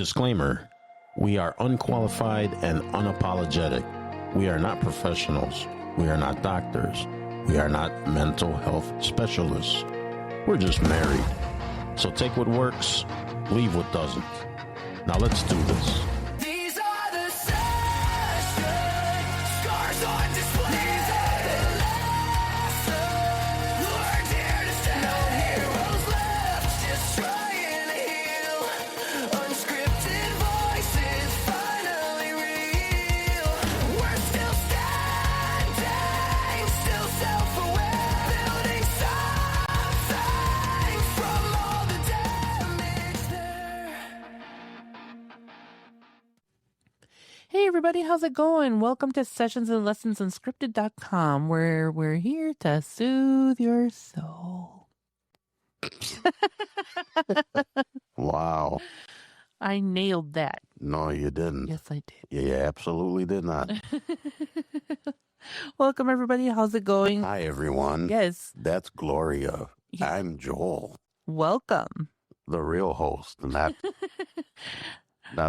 Disclaimer, we are unqualified and unapologetic. We are not professionals. We are not doctors. We are not mental health specialists. We're just married. So take what works, leave what doesn't. Now let's do this. These are the sessions, scars on display. These are the lessons learned here to stay. No heroes left, just trying to heal. Unscripted voices finally real. We're still standing, still self-aware, building something from all the damage there. Hey everybody, how's it going? Welcome to Sessions and Lessons Unscripted.com, where we're here to soothe your soul. Wow. I nailed that. No, you didn't. Yes, I did. You absolutely did not. Welcome everybody, how's it going? Hi, everyone. Yes, That's Gloria. Yeah. I'm Joel, welcome. the real host, not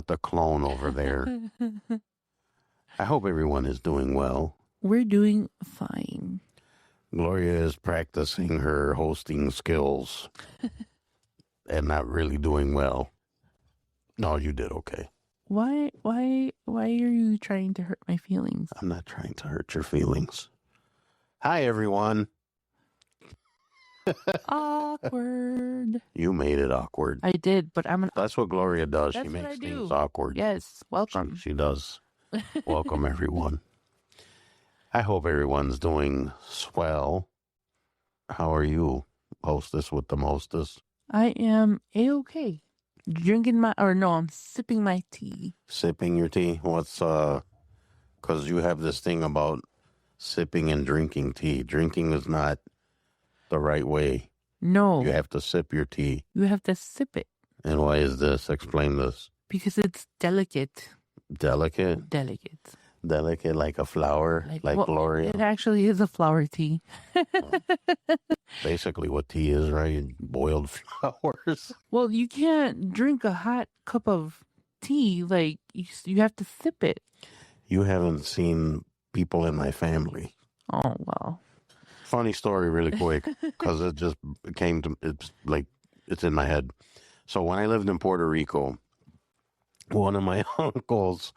the clone over there. I hope everyone is doing well. We're doing fine. Gloria is practicing her hosting skills and not really doing well. No, you did okay. Why are you trying to hurt my feelings? I'm not trying to hurt your feelings. Hi, everyone. Awkward. You made it awkward. I did, but I'm an That's what Gloria does. That's She what makes I do. things awkward. yes. Welcome. She does. Welcome, everyone. I hope everyone's doing swell. How are you, hostess with the mostest? I am a-okay. I'm sipping my tea. Sipping your tea? What's, because you have this thing about sipping and drinking tea. Drinking is not the right way. No, You have to sip your tea. you have to sip it And why is this? Explain this. because it's delicate. Delicate? Delicate. Delicate like a flower? Like well, Gloria? It actually is a flower tea. Basically what tea is, right? Boiled flowers. Well, you can't drink a hot cup of tea. Like, you have to sip it. You haven't seen people in my family. Oh, well. Funny story really quick because it just came to, it's in my head. So when I lived in Puerto Rico, one of my uncles,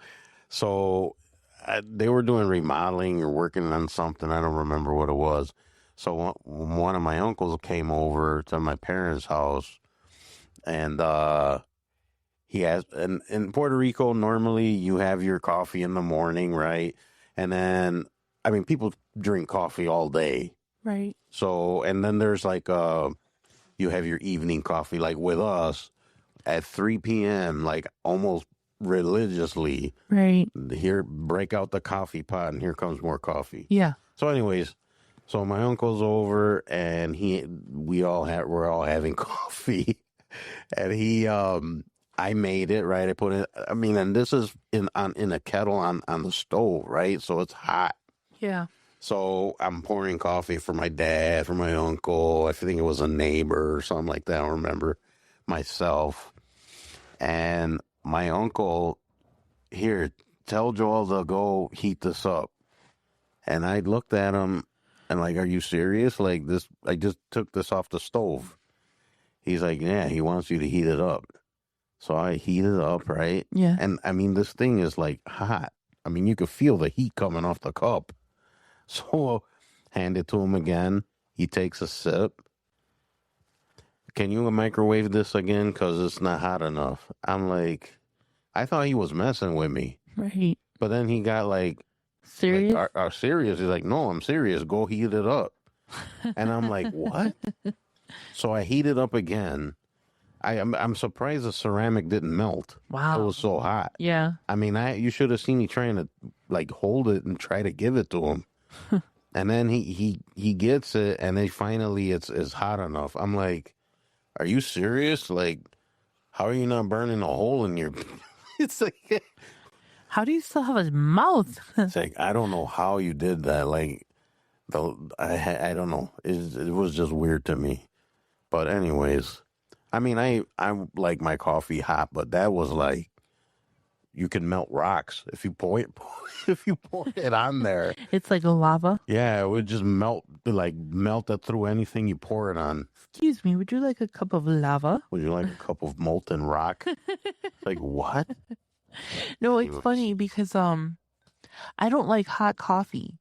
they were doing remodeling or working on something. I don't remember what it was. So one of my uncles came over to my parents' house, and he asked, and in Puerto Rico, normally you have your coffee in the morning, right? And then, I mean, people drink coffee all day. Right. So, and then there's like, you have your evening coffee, like with us at 3 p.m., like almost religiously. Right. Here, break out the coffee pot, and here comes more coffee. Yeah. So, anyways, so my uncle's over, and we're all having coffee, and I made it, right? I put it, I mean, and this is in a kettle on the stove, right? So it's hot. Yeah. So I'm pouring coffee for my dad, for my uncle. I think it was a neighbor or something like that. I don't remember, myself. And my uncle, here, tell Joel to go heat this up. And I looked at him and like, are you serious? Like this, I just took this off the stove. He's like, yeah, he wants you to heat it up. So I heat it up, right? Yeah. And I mean, this thing is like hot. I mean, you could feel the heat coming off the cup. So hand it to him again. He takes a sip. Can you microwave this again? Because it's not hot enough. I'm like, I thought he was messing with me. Right. But then he got like, Serious? are serious? He's like, no, I'm serious. Go heat it up. And I'm like, what? So I heat it up again. I'm surprised the ceramic didn't melt. Wow. It was so hot. Yeah. I mean, you should have seen me trying to like hold it and try to give it to him. And then he gets it, and then finally it's hot enough. I'm like, are you serious? Like, how are you not burning a hole in your? It's like, How do you still have a mouth? it's like I don't know how you did that. Like, I don't know. It was just weird to me. But anyways, I mean, I like my coffee hot, but that was like you can melt rocks if you pour it if you pour it on there. It's like a lava. Yeah, it would just melt it through anything you pour it on. Excuse me, would you like a cup of lava? Would you like a cup of molten rock? Like what? No, it's funny because I don't like hot coffee.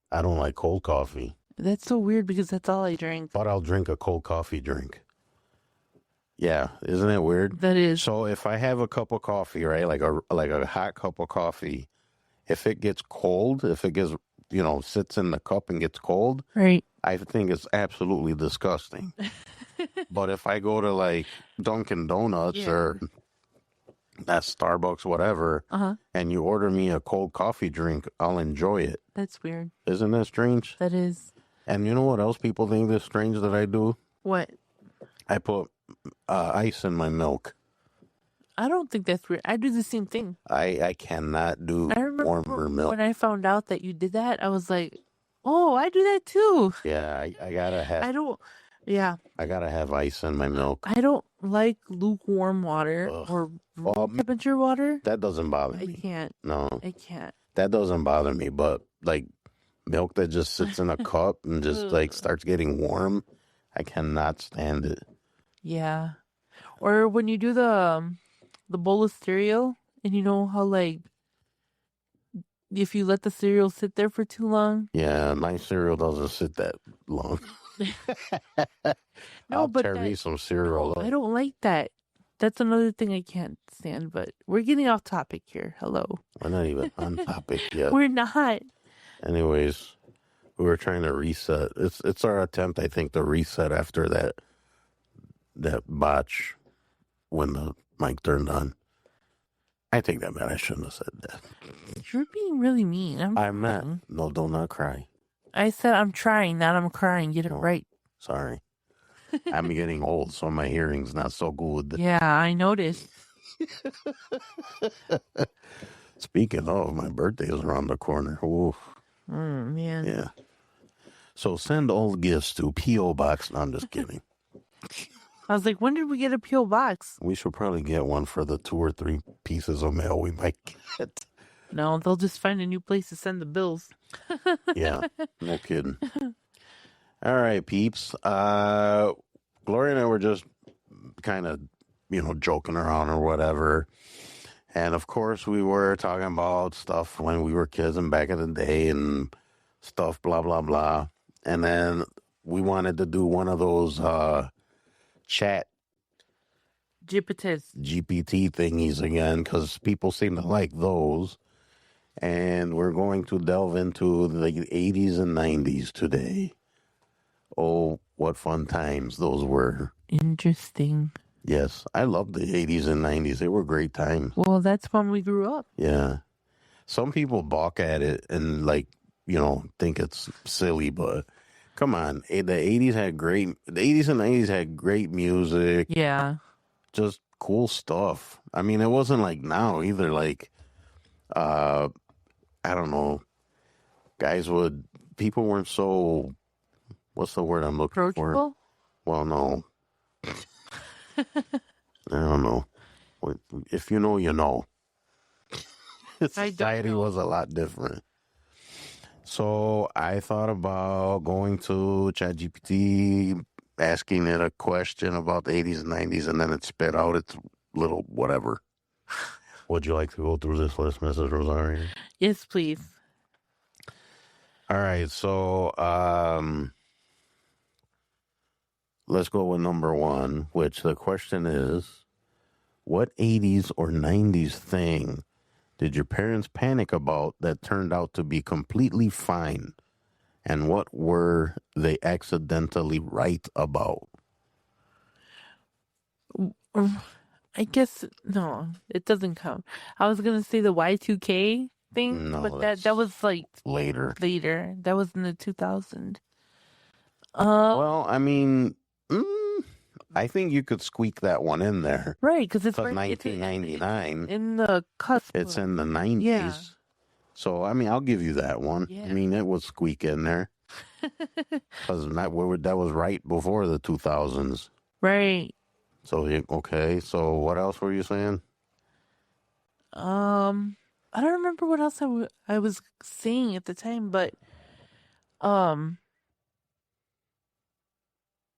I don't like cold coffee, That's so weird because that's all I drink. but I'll drink a cold coffee drink. Yeah, isn't it weird? That is. So if I have a cup of coffee, right, like a hot cup of coffee, if it gets cold, if it gets sits in the cup and gets cold, Right. I think it's absolutely disgusting. But if I go to like Dunkin' Donuts Yeah. or that Starbucks, whatever, and you order me a cold coffee drink, I'll enjoy it. That's weird. Isn't that strange? That is. And you know what else people think is strange that I do? What? I put ice in my milk. I don't think that's weird. I do the same thing. I cannot do I remember warmer milk. when I found out that you did that, I was like, oh, I do that too. Yeah, I gotta have. I gotta have ice in my milk. I don't like lukewarm water or room temperature water. That doesn't bother I me. can't. No, I can't. that doesn't bother me. But like milk that just sits in a cup and just like starts getting warm, I cannot stand it. Yeah. Or when you do the bowl of cereal and you know how like if you let the cereal sit there for too long. Yeah, my cereal doesn't sit that long. I'll tear me some cereal. I don't like that. That's another thing I can't stand, but we're getting off topic here. Hello. We're not even on topic yet. We're not. Anyways, we were trying to reset. It's our attempt, I think, to reset after that botch when the mic turned on. I take that back. I shouldn't have said that. You're being really mean. I'm not. No, do not cry. I said I'm trying, not I'm crying. Get it right. Sorry. I'm getting old, so my hearing's not so good. Yeah, I noticed. Speaking of, my birthday is around the corner. Oof. Man. Yeah. So send all gifts to P.O. Box. No, I'm just kidding. I was like, when did we get a P.O. box? We should probably get one for the 2 or 3 pieces of mail we might get. No, they'll just find a new place to send the bills. Yeah, no kidding. All right, peeps. Gloria and I were just kind of, joking around or whatever. And of course, we were talking about stuff when we were kids and back in the day and stuff, blah, blah, blah. And then we wanted to do one of those chat GPT thingies again because people seem to like those. And we're going to delve into the 80s and 90s today. Oh, what fun times those were. Interesting. Yes, I loved the 80s and 90s. They were great times. Well, that's when we grew up. Yeah. Some people balk at it and, think it's silly, but come on. The 80s and 90s had great music. Yeah. Just cool stuff. I mean, it wasn't like now either. Like, I don't know. People weren't so, what's the word I'm looking Approachable? for? Well, no. I don't know. If you know, you know. Society was a lot different. So I thought about going to ChatGPT, asking it a question about the 80s and 90s, and then it spit out its little whatever. Would you like to go through this list, Mrs. Rosario? Yes, please. All right, so let's go with number 1, which the question is, what 80s or 90s thing did your parents panic about that turned out to be completely fine? And what were they accidentally right about? I guess, no, it doesn't count. I was going to say the Y2K thing, No, but that's that was like later. That was in the 2000s. Well, I mean, I think you could squeak that one in there. Right, because it's 1999. in the cusp. It's in the 90s. Yeah. So, I mean, I'll give you that one. Yeah. I mean, it would squeak in there. Because that was right before the 2000s. Right. So, okay. So, what else were you saying? I don't remember what else I was saying at the time, but um,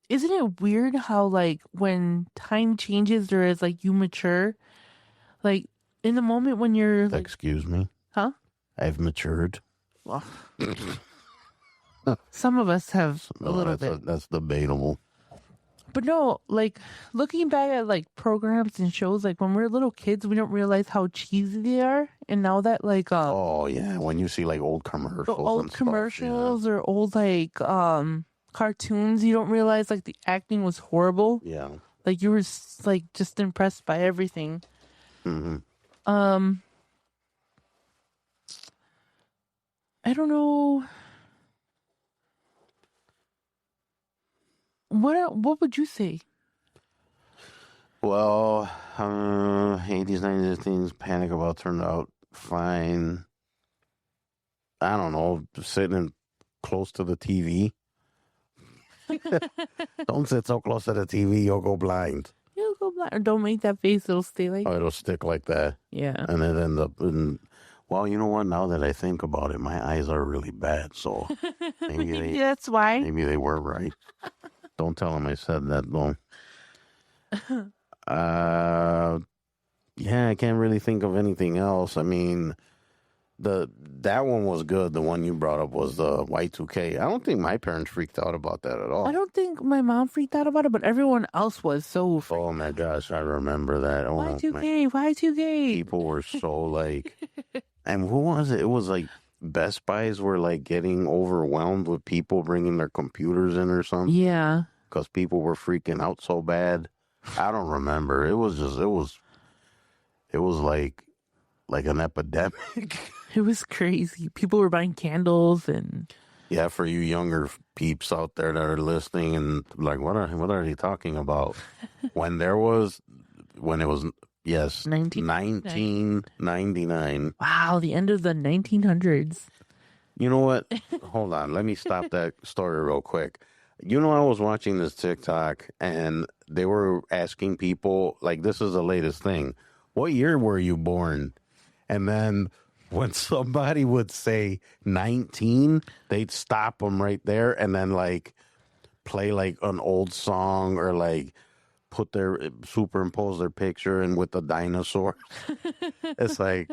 isn't it weird how like when time changes or as like you mature, like in the moment when you're like, Excuse me. huh? I've matured. Well, some of us have a No, little bit. that's debatable. But no, like looking back at like programs and shows, like when we're little kids, we don't realize how cheesy they are. And now that like Oh yeah, when you see like old the commercials old and stuff, commercials or old like cartoons, you don't realize like the acting was horrible. yeah. Like you were like just impressed by everything. Hmm. Um, I don't know. What would you say? Well, 80s, 90s things, Panic About turned out fine. I don't know, sitting close to the TV. Don't sit so close to the TV, you'll go blind. You go black. Don't make that face. It'll stay like. Oh, it'll stick like that. Yeah. And it ends up in. Well, you know what? Now that I think about it, my eyes are really bad. So maybe they, That's why. maybe they were right. Don't tell them I said that, though. Yeah, I can't really think of anything else. I mean, that one was good. The one you brought up was the Y2K. I don't think my parents freaked out about that at all. I don't think my mom freaked out about it, but everyone else was so. Oh my gosh, I remember that. Oh, Y2K, Y2K. people were so like, and who was it? It was like Best Buys were like getting overwhelmed with people bringing their computers in or something Yeah. because people were freaking out so bad. I don't remember. It was like an epidemic. It was crazy. People were buying candles and Yeah, for you younger peeps out there that are listening and like, what are they talking about? when it was, yes, 1999. wow, the end of the 1900s. You know what? Hold on. Let me stop that story real quick. You know, I was watching this TikTok and they were asking people, like, this is the latest thing. What year were you born? And then when somebody would say 19, they'd stop them right there and then, like, play, like, an old song or, like, superimpose their picture and with the dinosaur. It's like,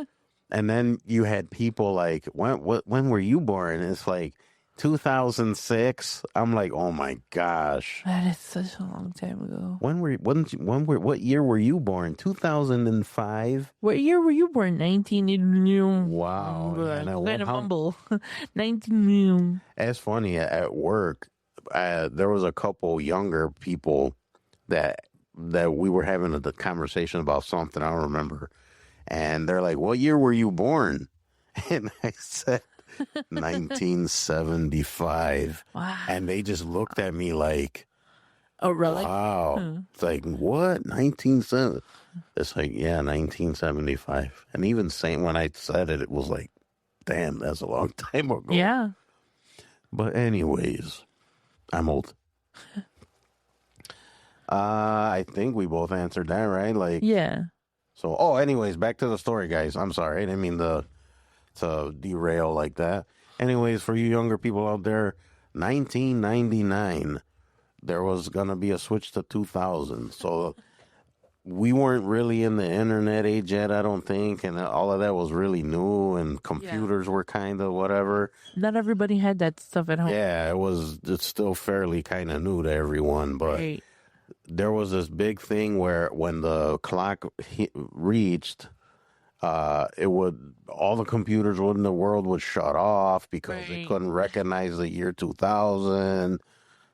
and then you had people like, when were you born? It's like 2006. I'm like, oh my gosh. That is such a long time ago. What year were you born? 2005. What year were you born? 19. Wow. And I Kind of how- mumble. 19. It's funny at work. There was a couple younger people that we were having a conversation about something. I don't remember. And they're like, what year were you born? And I said, 1975. Wow. And they just looked at me like, Oh, really? wow. It's like, what? 1970? It's like, yeah, 1975. And even saying when I said it, it was like, damn, that's a long time ago. Yeah. But anyways, I'm old. I think we both answered that, right? Like, Yeah. so, oh, anyways, back to the story, guys. I'm sorry. I didn't mean to derail like that. Anyways, for you younger people out there, 1999, there was going to be a switch to 2000. So we weren't really in the internet age yet, I don't think. And all of that was really new and computers were kind of whatever. Not everybody had that stuff at home. Yeah, it's still fairly kind of new to everyone. But Right. there was this big thing where when the clock reached, all the computers in the world would shut off because they Right. couldn't recognize the year 2000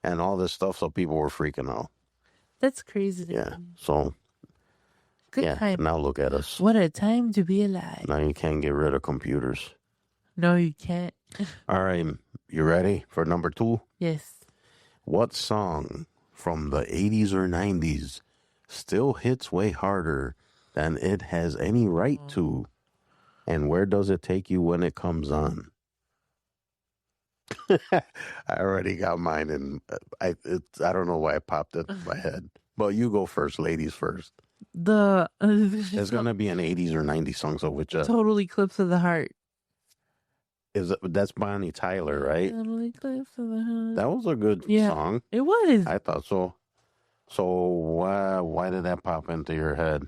and all this stuff. So people were freaking out. That's crazy. to Yeah. me. So Good yeah. time. Now look at us. What a time to be alive. Now you can't get rid of computers. No, you can't. All right. You ready for number 2? Yes. What song from the 80s or 90s still hits way harder than it has any right to? And where does it take you when it comes on? I already got mine, and I don't know why it popped into my head. But you go first, ladies first. The It's gonna be an 80s or 90s song. So which Total Eclipse of the Heart. that's Bonnie Tyler, right? Total Eclipse of the Heart. That was a good Yeah, song. it was. I thought so. So why did that pop into your head?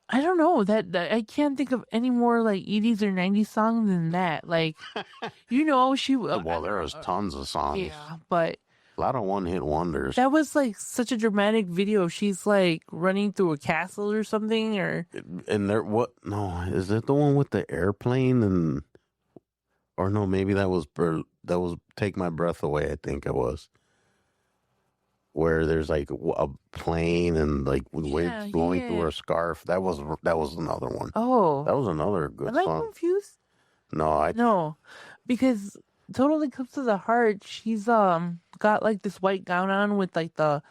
I don't know that I can't think of any more like 80s or 90s songs than that. Like, she. Well, there was tons of songs. Yeah, but A lot of one-hit wonders. that was like such a dramatic video. She's like running through a castle or something, or And there, what? No, is it the one with the airplane and? Or no, maybe that was Take My Breath Away. I think it was. Where there's like a plane and like waves blowing through her scarf. That was another one. oh, That was another good am I song. confused? No, No, because Total Eclipse of the Heart, she's got like this white gown on with like the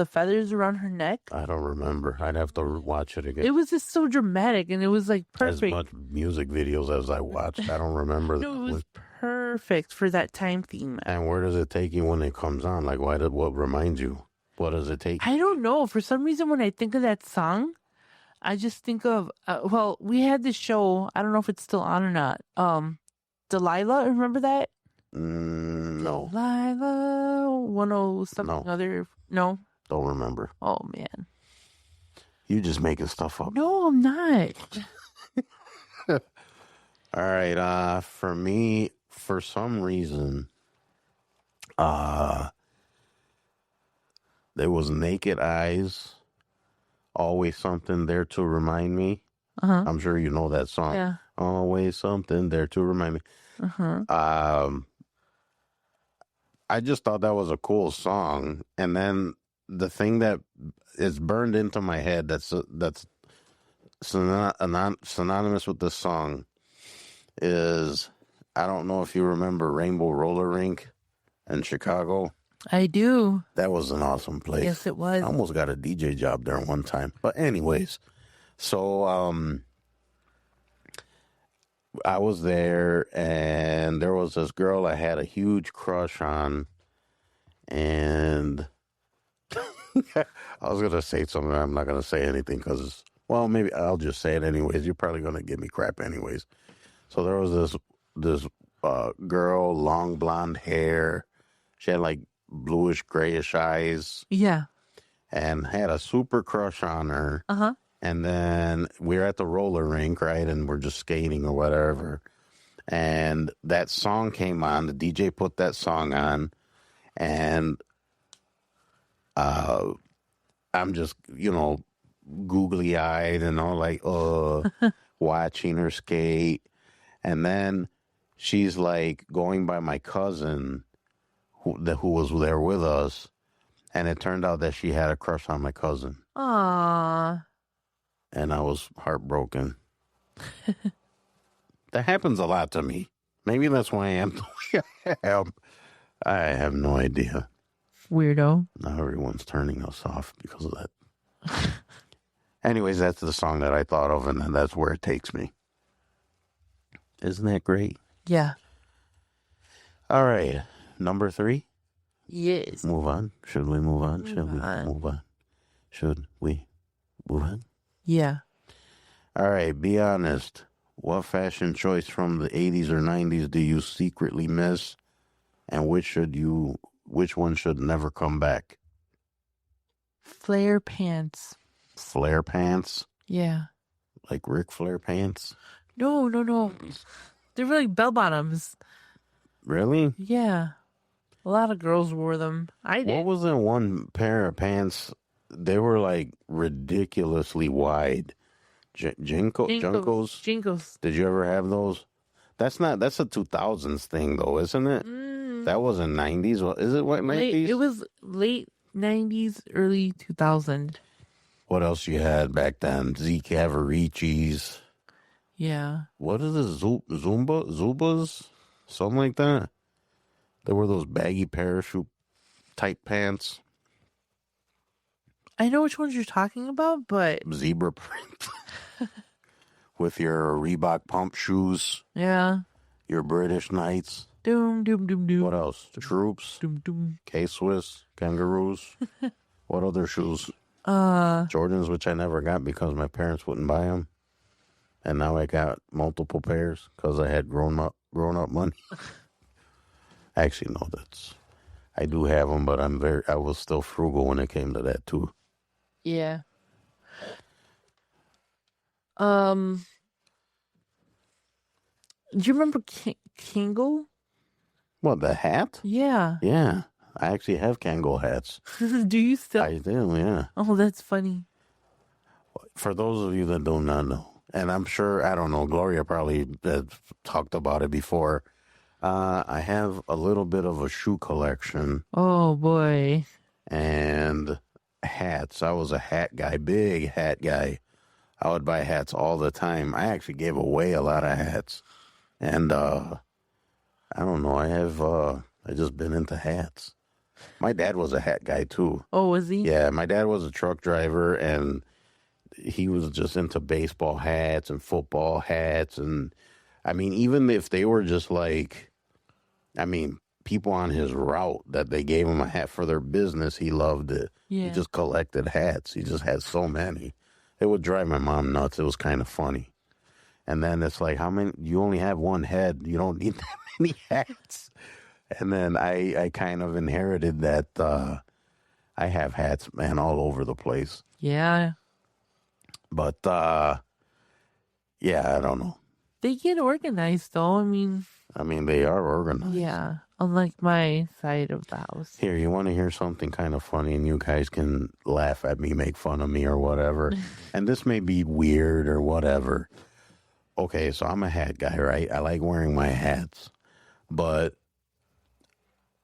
feathers around her neck. I don't remember. I'd have to watch it again. It was just so dramatic, and it was like perfect. As much music videos as I watched, I don't remember. No, it was perfect for that time theme. And where does it take you when it comes on? Like, what reminds you? What does it take? I don't know. For some reason, when I think of that song, I just think of well, we had this show. I don't know if it's still on or not. Delilah, remember that? No, Delilah, 10 something No. other. No. don't remember. Oh man. You just making stuff up. No, I'm not. All right. For me, for some reason, there was Naked Eyes. Always something there to remind me. I'm sure you know that song. Yeah. Always something there to remind me. I just thought that was a cool song, and then the thing that is burned into my head that's synonymous with this song is, I don't know if you remember Rainbow Roller Rink in Chicago. I do. That was an awesome place. Yes, it was. I almost got a DJ job there one time. But anyways, so I was there, and there was this girl I had a huge crush on, and I was going to say something. I'm not going to say anything because, well, maybe I'll just say it anyways. You're probably going to give me crap anyways. So there was this girl, long blonde hair. She had like bluish, grayish eyes, Yeah. and had a super crush on her. Uh-huh. And then we were at the roller rink, right? And we're just skating or whatever. And that song came on. The DJ put that song on. And I'm just, googly eyed and all like, watching her skate. And then she's like going by my cousin who was there with us. And it turned out that she had a crush on my cousin. Aww. And I was heartbroken. That happens a lot to me. Maybe that's why I am the way I am. I have no idea. Weirdo. Now everyone's turning us off because of that. Anyways, that's the song that I thought of, and then that's where it takes me. Isn't that great? Yeah. All right. Number 3. Yes. Move on. Should we move on? Should we on. move on? Should we move on? Yeah. All right. Be honest. What fashion choice from the 80s or 90s do you secretly miss? And which one should never come back? Flare pants. Flare pants? Yeah. Like Ric Flair pants? No. They were like bell bottoms. Really? Yeah. A lot of girls wore them. I did. What was in one pair of pants? They were like ridiculously wide. Junkos? Jinkos. Did you ever have those? That's a 2000s thing though, isn't it? That wasn't 90s. Is it what 90s? It was late 90s, early 2000. What else you had back then? Z Cavaricci's. Yeah. What is it? Zubas? Something like that. There were those baggy parachute type pants. I know which ones you're talking about, but Zebra print. With your Reebok pump shoes. yeah. Your British Knights. Doom. What else? Troops. Doom. K-Swiss. Kangaroos. What other shoes? Uh, Jordans, which I never got because my parents wouldn't buy them. And now I got multiple pairs because I had grown up money. Actually, no, I do have them, but I was still frugal when it came to that too. yeah. Do you remember Kingle? What, the hat? Yeah. Yeah, I actually have Kangol hats. Do you still? I do, yeah. Oh, that's funny. For those of you that do not know, and I'm sure, I don't know, Gloria probably talked about it before. I have a little bit of a shoe collection Oh boy. and hats. I was a hat guy, big hat guy. I would buy hats all the time. I actually gave away a lot of hats. And I don't know, I just been into hats. My dad was a hat guy too. Oh, was he? Yeah, my dad was a truck driver and he was just into baseball hats and football hats. And I mean, even if they were just like, I mean, people on his route that they gave him a hat for their business, he loved it. Yeah. He just collected hats. He just had so many. It would drive my mom nuts. It was kind of funny. And then it's like, how many? You only have one head. You don't need that many hats. And then I kind of inherited that. I have hats, man, all over the place. Yeah. But yeah, I don't know. They get organized though. I mean, they are organized. Yeah. Unlike my side of the house. Here, you want to hear something kind of funny, and you guys can laugh at me, make fun of me, or whatever. And this may be weird or whatever. Okay, so I'm a hat guy, right? I like wearing my hats. But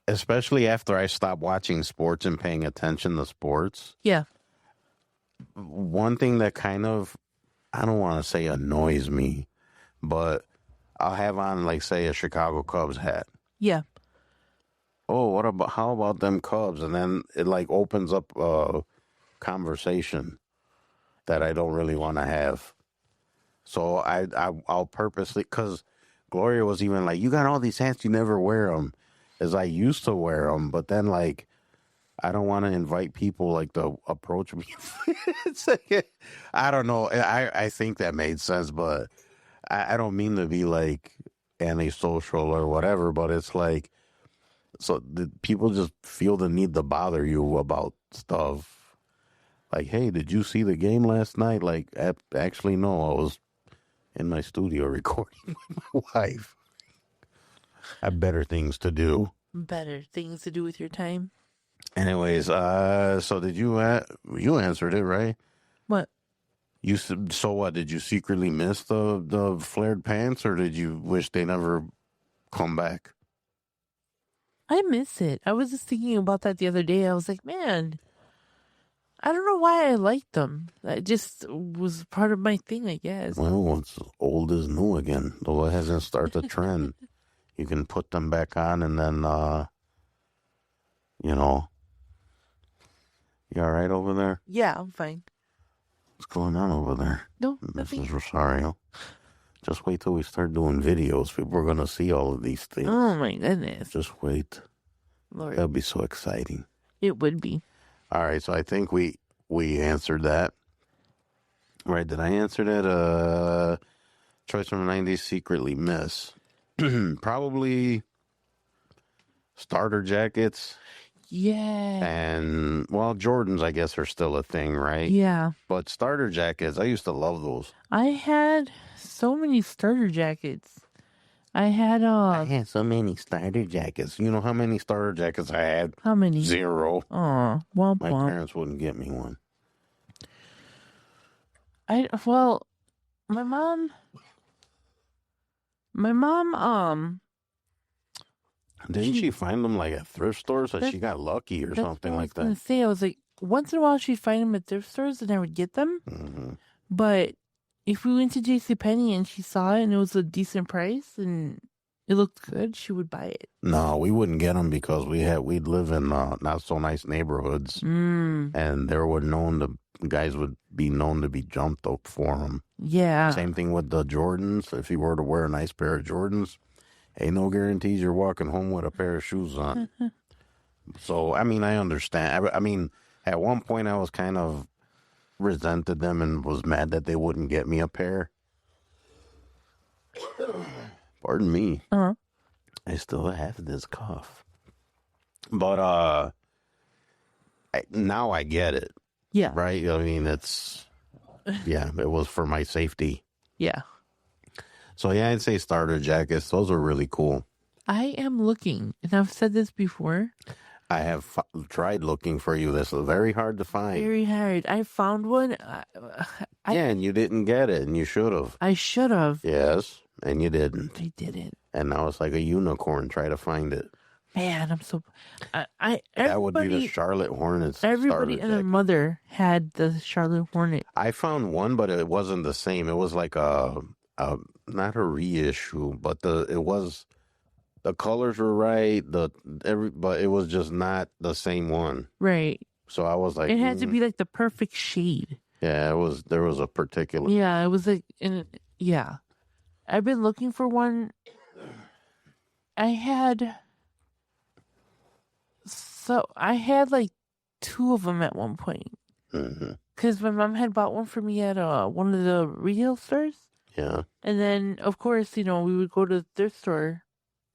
especially after I stopped watching sports and paying attention to sports, Yeah. one thing that kind of, I don't want to say annoys me, but I'll have on, like, say, a Chicago Cubs hat. Yeah. Oh, how about them Cubs? And then it like opens up a conversation that I don't really want to have. So I'll purposely, because Gloria was even like, you got all these hats, you never wear them. As I used to wear them, but then like, I don't want to invite people like to approach me. It's like, I don't know. I think that made sense, but I don't mean to be like antisocial or whatever, but it's like, so people just feel the need to bother you about stuff. Like, hey, did you see the game last night? Like, actually, no, I was in my studio recording with my wife. I have better things to do. Better things to do with your time. Anyways, so did you answered it, right? What? So what, did you secretly miss the flared pants, or did you wish they never come back? I miss it. I was just thinking about that the other day. I was like, man, I don't know why I liked them. That just was part of my thing, I guess. Well, it's old is new again. Though it hasn't started the trend. You can put them back on and then, you know. You all right over there? Yeah, I'm fine. What's going on over there, No, nothing. Mrs. Rosario? Just wait till we start doing videos. People are going to see all of these things. Oh my goodness. Just wait. Lord. That'll be so exciting. It would be. All right, so I think we answered that. Right, did I answer that? Choice from the 90s, secretly miss. Probably starter jackets. Yeah. And, well, Jordans, I guess, are still a thing, right? Yeah. But starter jackets, I used to love those. I had so many starter jackets. I had so many starter jackets. You know how many starter jackets I had? how many? 0. Aw, womp My womp. parents wouldn't get me one. Well, my mom Didn't she find them like at thrift stores? That she got lucky or that's something what I like was gonna that. say. I was like, once in a while she'd find them at thrift stores and I would get them. Mm-hmm. But if we went to JCPenney and she saw it and it was a decent price and it looked good, she would buy it. No, we wouldn't get them because we'd live in not so nice neighborhoods, and guys would be known to be jumped up for them. Yeah. Same thing with the Jordans. If you were to wear a nice pair of Jordans, ain't no guarantees you're walking home with a pair of shoes on. So, I mean, I understand. I mean, At one point, I was kind of resented them and was mad that they wouldn't get me a pair. Pardon me. Uh-huh. I still have this cough. But now I get it, Yeah. right? I mean, it was for my safety. Yeah. So yeah, I'd say starter jackets. Those are really cool. I am looking, and I've said this before. I have tried looking for you. This is very hard to find. Very hard. I found one. Yeah, and you didn't get it, and you should have. I should have. Yes, and you didn't. I didn't. And now it's like a unicorn. Try to find it. Man, I'm so. That would be the Charlotte Hornets. Everybody starter and their jacket. mother had the Charlotte Hornet. I found one, but it wasn't the same. It was like a not a reissue, but the colors were right. But it was just not the same one. Right. So I was like, It had to be like the perfect shade. Yeah, there was a particular. Yeah, it was like, yeah. I've been looking for one. I had like two of them at one point. Mm-hmm. Because my mom had bought one for me at one of the retail stores. Yeah. And then, of course, we would go to their store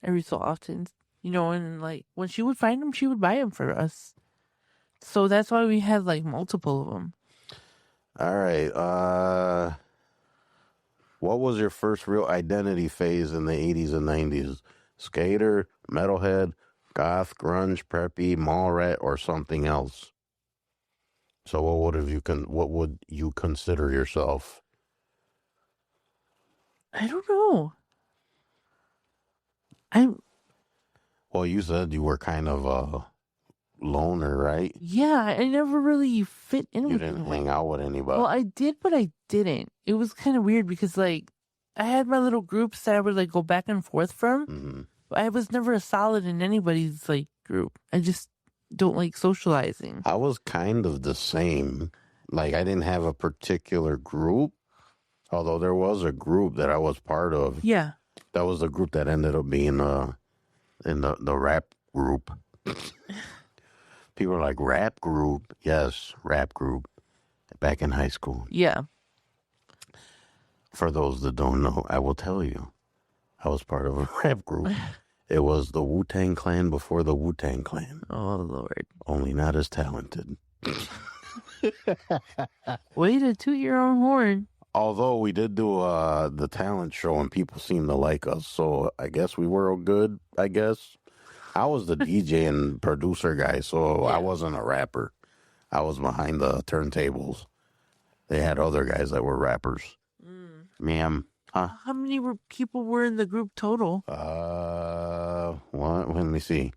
every so often, and like when she would find them, she would buy them for us. So that's why we had like multiple of them. All right. What was your first real identity phase in the 80s and 90s? Skater, metalhead, goth, grunge, preppy, mall rat, or something else? So what would you consider yourself? I don't know. Well, you said you were kind of a loner, right? Yeah, I never really fit in You with didn't anyone. hang out with anybody. Well, I did, but I didn't. It was kind of weird because, like, I had my little groups that I would, like, go back and forth from. Mm-hmm. But I was never a solid in anybody's, like, group. I just don't like socializing. I was kind of the same. Like, I didn't have a particular group, although there was a group that I was part of. Yeah. That was the group that ended up being in the rap group. People are like, rap group? Yes, rap group. Back in high school. Yeah. For those that don't know, I will tell you. I was part of a rap group. It was the Wu-Tang Clan before the Wu-Tang Clan. Oh, Lord. Only not as talented. Way to toot your own horn. Although we did do the talent show and people seemed to like us, so I guess we were good, I guess. I was the DJ and producer guy, so I wasn't a rapper. I was behind the turntables. They had other guys that were rappers. Ma'am, huh? How many people were in the group total? Let me see.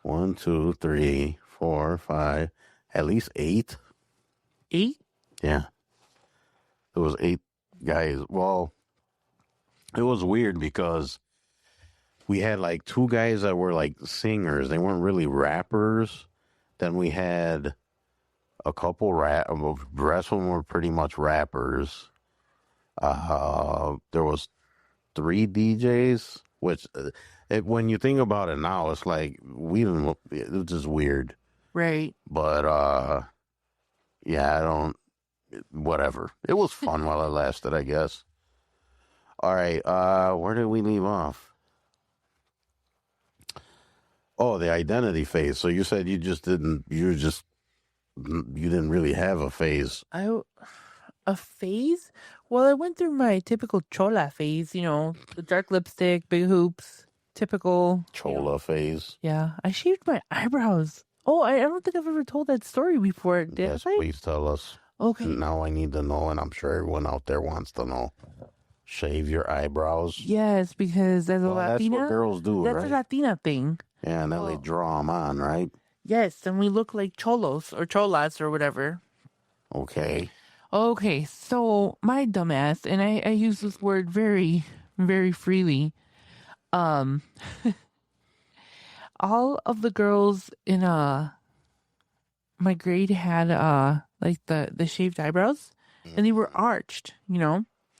1, 2, 3, 4, 5, at least 8. 8? Yeah. There was 8 guys. Well, it was weird because we had like 2 guys that were like singers. They weren't really rappers. Then we had a couple the rest of them were pretty much rappers. There was 3 DJs, which when you think about it now, it's like it was just weird. Right. But yeah, whatever. It was fun while it lasted, I guess. All right, where did we leave off? Oh, the identity phase. So you said you didn't really have a phase. A phase? Well, I went through my typical chola phase, the dark lipstick, big hoops, typical Chola phase. Yeah, I shaved my eyebrows. Oh, I don't think I've ever told that story before. Did Yes, I? please tell us. Okay. Now I need to know, and I'm sure everyone out there wants to know. Shave your eyebrows. Yes, because as a Latina, that's what girls do, that's right? a Latina thing. Yeah, and then they draw them on, right? Yes, and we look like cholos or cholas or whatever. Okay. Okay, so my dumbass, and I use this word very, very freely. All of the girls in my grade had like the shaved eyebrows, and they were arched,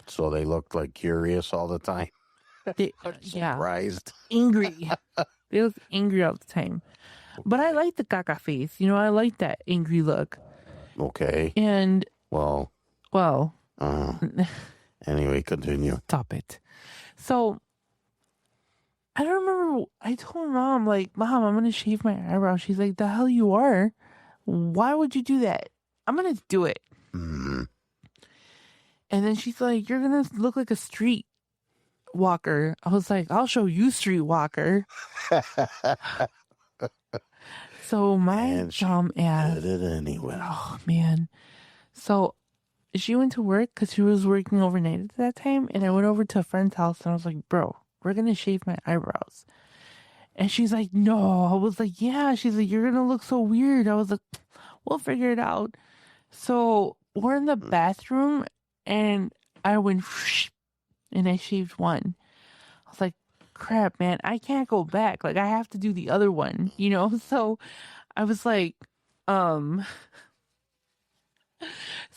So they looked like curious all the time. Yeah, Surprised. angry. They looked angry all the time. But I like the caca face. You know, I like that angry look. Okay. And, Well, well, anyway, continue. stop it. So, I don't remember. I told Mom, like, Mom, I'm going to shave my eyebrows. She's like, the hell you are? Why would you do that? I'm going to do it. Mm. And then she's like, you're going to look like a street walker. I was like, I'll show you, street walker. So my And she dumb ass. did it anyway. Oh, man. So she went to work because she was working overnight at that time. And I went over to a friend's house and I was like, bro, we're going to shave my eyebrows. And she's like, no. I was like, yeah. She's like, you're going to look so weird. I was like, we'll figure it out. So we're in the bathroom and I went and I shaved one. I was like, crap, man, I can't go back. Like, I have to do the other one, you know? So I was like, so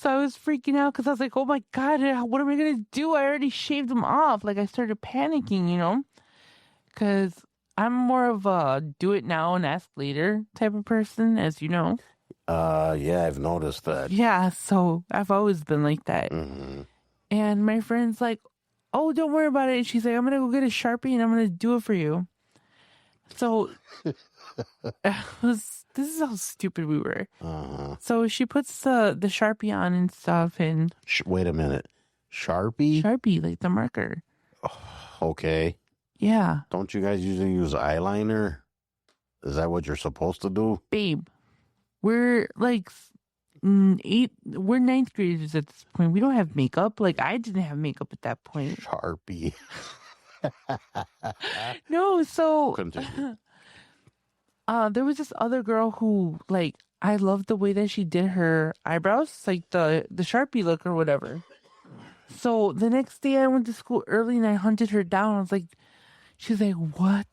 I was freaking out because I was like, oh my God, what am I going to do? I already shaved them off. Like, I started panicking, you know? Because I'm more of a do it now and ask later type of person, as you know. Yeah, I've noticed that. Yeah, so I've always been like that. Mm-hmm. And my friend's like, oh, don't worry about it. And she's like, I'm going to go get a Sharpie and I'm going to do it for you. So this is how stupid we were. Uh-huh. So she puts the Sharpie on and stuff and Wait a minute. Sharpie? Sharpie, like the marker. Okay. Yeah. Don't you guys usually use eyeliner? Is that what you're supposed to do? Babe, we're like we're ninth graders at this point. We don't have makeup. Like, I didn't have makeup at that point. Sharpie. No, so Continue. there was this other girl who, like, I loved the way that she did her eyebrows, like the Sharpie look or whatever. So the next day I went to school early and I hunted her down. I was like, she's like, what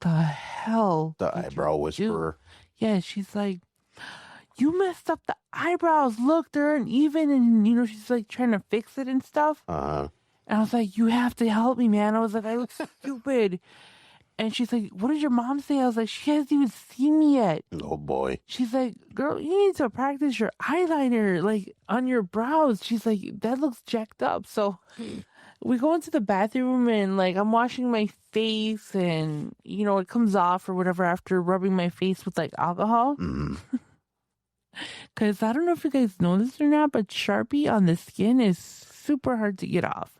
the hell? The did you eyebrow do?" whisperer. Yeah, she's like, you messed up the eyebrows. Look, they're uneven. And, you know, she's like trying to fix it and stuff. Uh-huh. And I was like, you have to help me, man. I was like, I look stupid. And she's like, what did your mom say? I was like, she hasn't even seen me yet. Oh, boy. She's like, girl, you need to practice your eyeliner, like, on your brows. She's like, that looks jacked up. So we go into the bathroom and, like, I'm washing my face and, you know, it comes off or whatever after rubbing my face with, like, alcohol. Mm. Because I don't know if you guys know this or not, but Sharpie on the skin is super hard to get off.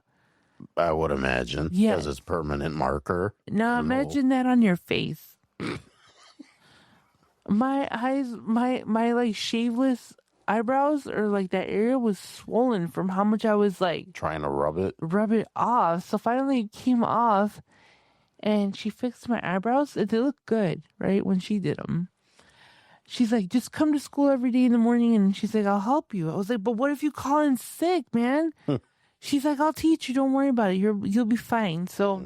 I would imagine. Yes. Because it's permanent marker. Now imagine that on your face. My eyes, my like shaveless eyebrows or like that area was swollen from how much I was like Trying to rub it. rub it off. So finally it came off and she fixed my eyebrows and they look good, right? When she did them. She's like, just come to school every day in the morning and she's like, I'll help you. I was like, but what if you call in sick, man? She's like, I'll teach you. Don't worry about it. You'll be fine. So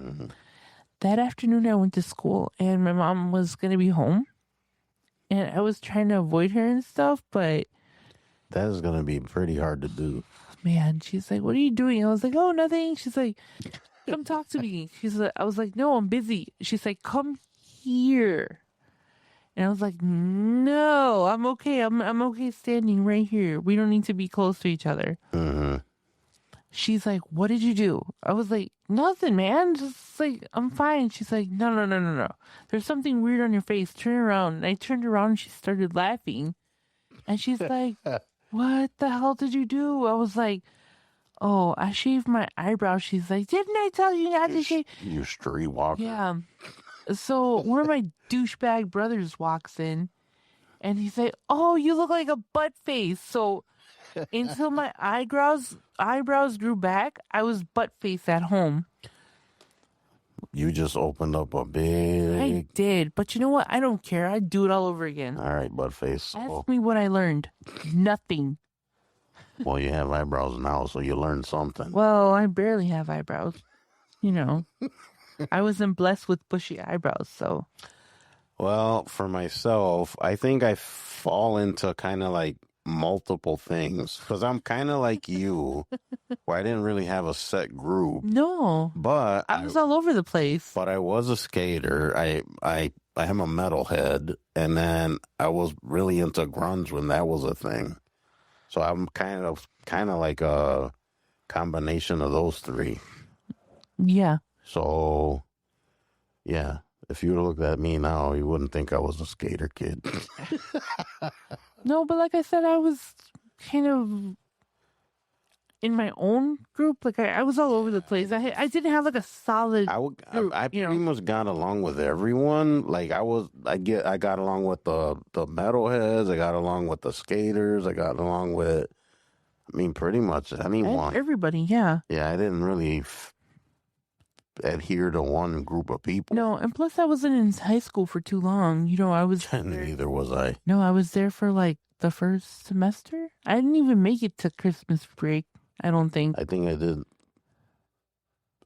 that afternoon I went to school and my mom was going to be home. And I was trying to avoid her and stuff, but That is going to be pretty hard to do. man, she's like, what are you doing? I was like, oh, nothing. She's like, come talk to me. She's like, I was like, no, I'm busy. She's like, come here. And I was like, no, I'm okay. I'm okay standing right here. We don't need to be close to each other. Mm-hmm. She's like, what did you do? I was like, nothing, man. Just like, I'm fine. She's like, no. There's something weird on your face. Turn around. And I turned around and she started laughing. And she's like, what the hell did you do? I was like, oh, I shaved my eyebrows. She's like, didn't I tell you not to shave? You street walker. Yeah. So one of my douchebag brothers walks in and he's like, oh, you look like a butt face. So until my eyebrows grew back, I was butt face at home. You just opened up a I big... did. But you know what? I don't care. I'd do it all over again. All right, butt face. Ask me what I learned. Nothing. Well, you have eyebrows now, so you learned something. Well, I barely have eyebrows. You know. I wasn't blessed with bushy eyebrows, so. Well, for myself, I think I fall into kind of like multiple things because I'm kind of like you, where I didn't really have a set group, No. but I was all over the place. but I was a skater. I am a metalhead, and then I was really into grunge when that was a thing. So I'm kind of like a combination of those three. Yeah. So, yeah, if you looked at me now, you wouldn't think I was a skater kid. No, but like I said, I was kind of in my own group. Like I was all over the place. I didn't have like a solid group. I pretty much got along with everyone. Like I got along with the metalheads. I got along with the skaters. I got along with, I mean, pretty much anyone. Everybody, yeah. Yeah, I didn't really adhere to one group of people. No, and plus I wasn't in high school for too long. I was Neither was I. No, I was there for like the first semester. I didn't even make it to Christmas break, I don't think. I think I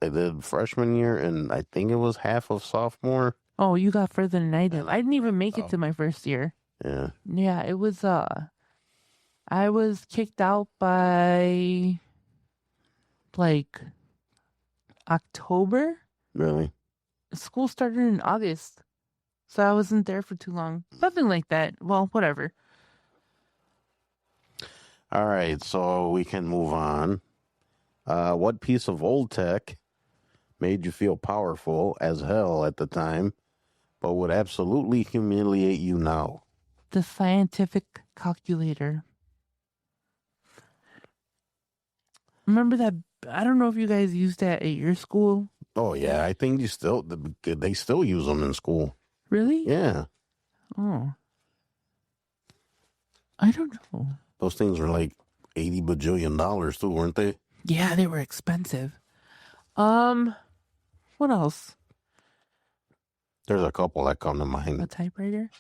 did freshman year, and I think it was half of sophomore. Oh, you got further than I did. I didn't even make it to my first year. Yeah. Yeah, it was I was kicked out by like October. Really? School started in August. So I wasn't there for too long. Something like that. Well, whatever. All right, so we can move on. What piece of old tech made you feel powerful as hell at the time, but would absolutely humiliate you now? The scientific calculator. Remember that? I don't know if you guys used that at your school. Oh yeah, I think they still use them in school. Really? Yeah. Oh. I don't know. Those things were like $80 bajillion too, weren't they? Yeah, they were expensive. What else? There's a couple that come to A mind. typewriter?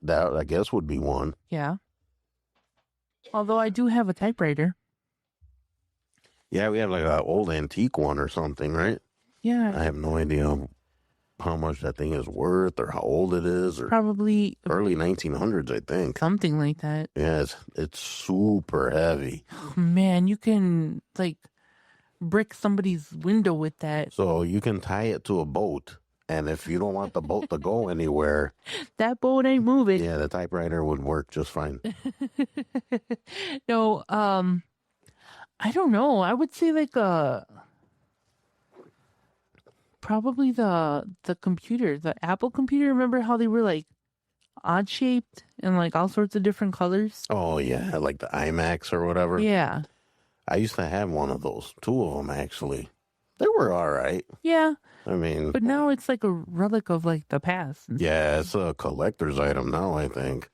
That I guess would be one. Yeah. Although I do have a typewriter. Yeah, we have like an old antique one or something, right? Yeah. I have no idea how much that thing is worth or how old it is, or Probably early 1900s, I think. something like that. Yeah, it's super heavy. Man, you can like brick somebody's window with that. So you can tie it to a boat, and if you don't want the boat to go anywhere, That boat ain't moving. yeah, the typewriter would work just fine. No, I don't know. I would say like probably the computer, the Apple computer. Remember how they were like odd shaped and like all sorts of different colors? Oh yeah, like the iMacs or whatever. Yeah. I used to have one of those, two of them actually. They were all right. Yeah. I mean, But now it's like a relic of like the past. yeah, it's a collector's item now, I think.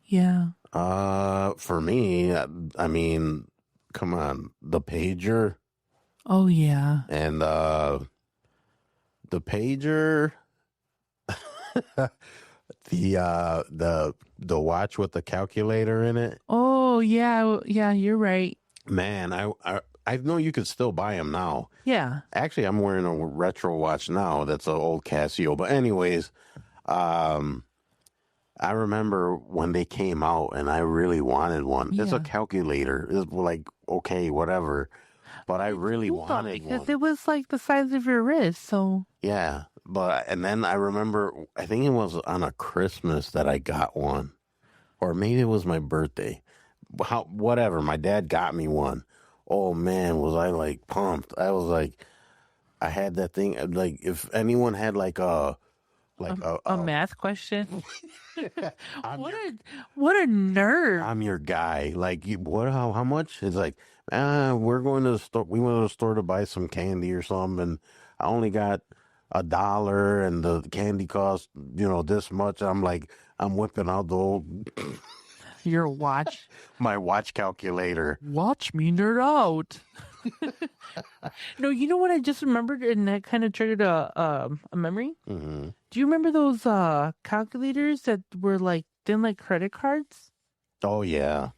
Yeah. For me, I mean, come on, the pager Oh yeah. and the pager, the watch with the calculator in it. Oh yeah. Yeah, you're right. Man, I know you could still buy them now. Yeah. Actually, I'm wearing a retro watch now. That's an old Casio. But anyways, I remember when they came out, and I really wanted one. It's a Yeah. calculator. It's like, okay, whatever. But I really Cool though, wanted because one. it was like the size of your wrist. So Yeah. And then I remember, I think it was on a Christmas that I got one. Or maybe it was my birthday. Whatever. My dad got me one. Oh, man, was I like pumped. I was like, I had that thing. Like, if anyone had like a math question. I'm What a nerd. I'm your guy. Like, how much? It's like, we're going to the store. We went to the store to buy some candy or something, and I only got $1, and the candy cost, this much. I'm like, I'm whipping out the old Your watch. my watch calculator. Watch me nerd out. No, you know what I just remembered, and that kind of triggered a memory. Hmm. Do you remember those calculators that were like thin, like credit cards? Oh yeah,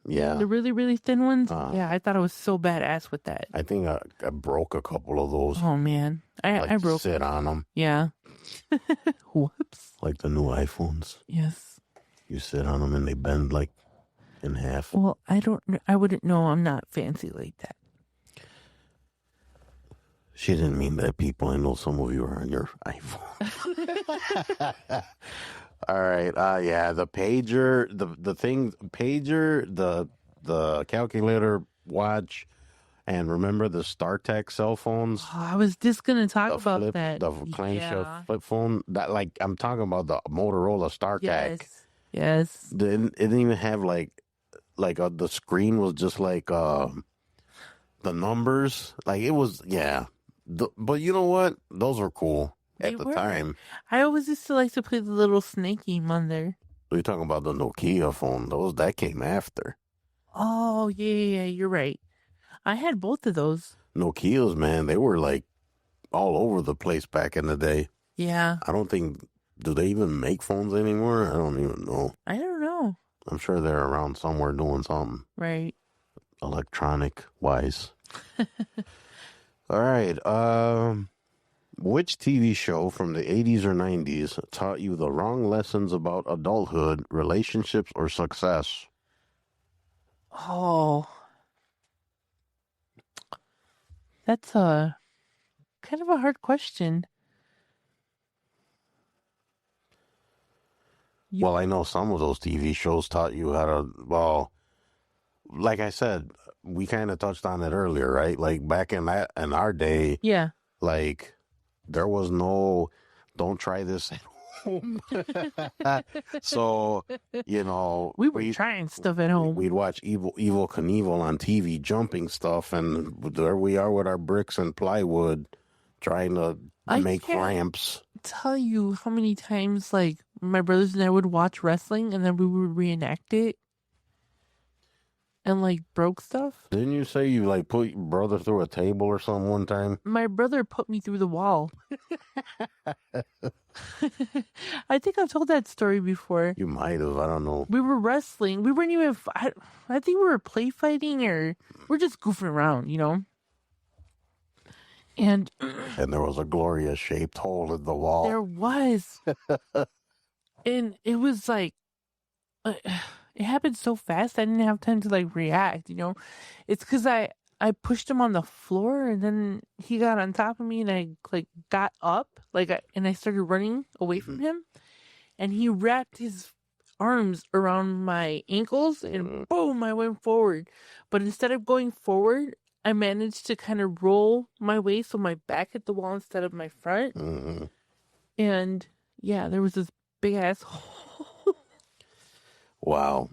yeah. The really, really thin ones. Uh. Yeah, I thought I was so badass with that. I think I broke a couple of those. Oh man, I broke. Sit on them Yeah. Whoops. like the new iPhones. Yes. You sit on them and they bend like in half. Well, I wouldn't know. I'm not fancy like that. She didn't mean that, people. I know some of you are on your iPhone. All right. Yeah, the pager, the thing, pager, the calculator, watch, and remember the StarTech cell phones, Oh, I was just gonna talk the about flip, that. the clamshell Yeah. flip phone. That, like, I'm talking about the Motorola StarTech. Yes. It didn't even have like the screen was just like the numbers. Like, it was, yeah. But you know what? Those were cool They at the were. time. I always used to like to play the little snake game on there. We're talking about the Nokia phone. Those that came after. Oh yeah, you're right. I had both of those. Nokias, man, they were like all over the place back in the day. Yeah. I don't think, do they even make phones anymore? I don't even know. I don't know. I'm sure they're around somewhere doing something Right. electronic wise. All right. Which TV show from the 80s or 90s taught you the wrong lessons about adulthood, relationships, or success? Oh, that's a kind of a hard question. You, Well, I know some of those TV shows taught you how to, well, like I said, we kind of touched on it earlier, right? Like back in our day, yeah. like there was no, don't try this at home. So, you know, We were trying stuff at home. we'd watch Evil Knievel on TV, jumping stuff, and there we are with our bricks and plywood, trying to I make can't ramps. tell you how many times like my brothers and I would watch wrestling and then we would reenact it and like broke stuff. Didn't you say you like put your brother through a table or something one time? My brother put me through the wall. I think I've told that story before. You might have. I don't know. We were wrestling. We weren't even. I think we were play fighting or we're just goofing around, you know. And And there was a Gloria shaped hole in the wall. there was, and it was like, it happened so fast. I didn't have time to like react, you know. It's because I pushed him on the floor, and then he got on top of me, and I like got up, and I started running away from him, and he wrapped his arms around my ankles, and boom, I went forward. But instead of going forward, I managed to kind of roll my way so my back hit the wall instead of my front, and yeah, there was this big ass hole. Wow.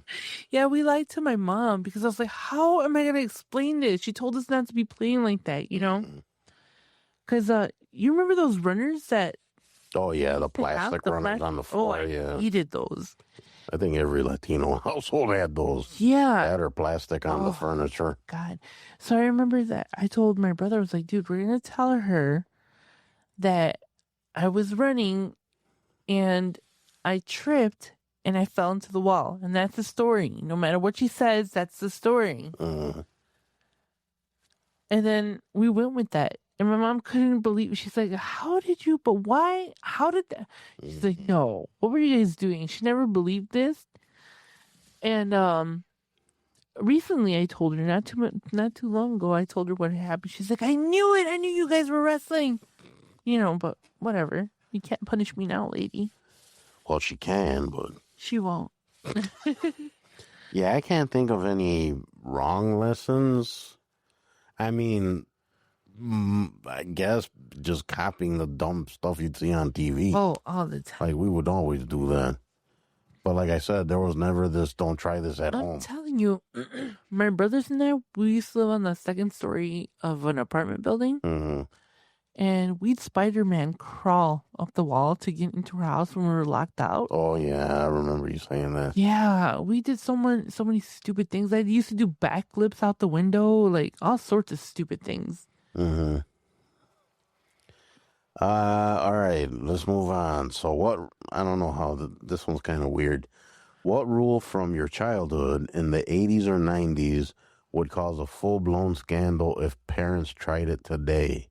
Yeah, we lied to my mom because I was like, how am I going to explain this? She told us not to be playing like that, you know? Because you remember those runners that... Oh, yeah, the plastic runners on the floor. I Yeah. hated those. I think every Latino household had those. Yeah. That or plastic on the furniture. God. So I remember that I told my brother, I was like, dude, we're going to tell her that I was running and I tripped and I fell into the wall. And that's the story. No matter what she says, that's the story. And then we went with that. And my mom couldn't believe it. She's like, how did you, but why? How did that? She's like, no, what were you guys doing? She never believed this. And recently I told her, not too long ago, I told her what had happened. She's like, I knew it. I knew you guys were wrestling. You know, but whatever. You can't punish me now, lady. Well, she can, but... She won't. Yeah, I can't think of any wrong lessons. I mean, I guess just copying the dumb stuff you'd see on TV. Oh, all the time. Like, we would always do that. But like I said, there was never this, don't try this at I'm home. telling you, my brothers and I, we used to live on the second story of an apartment building. And we'd Spider-Man crawl up the wall to get into our house when we were locked out. Oh, yeah, I remember you saying that. Yeah, we did so many stupid things. I used to do backflips out the window, like all sorts of stupid things. All right, let's move on. So what, I don't know how, this one's kind of weird. What rule from your childhood in the 80s or 90s would cause a full-blown scandal if parents tried it today?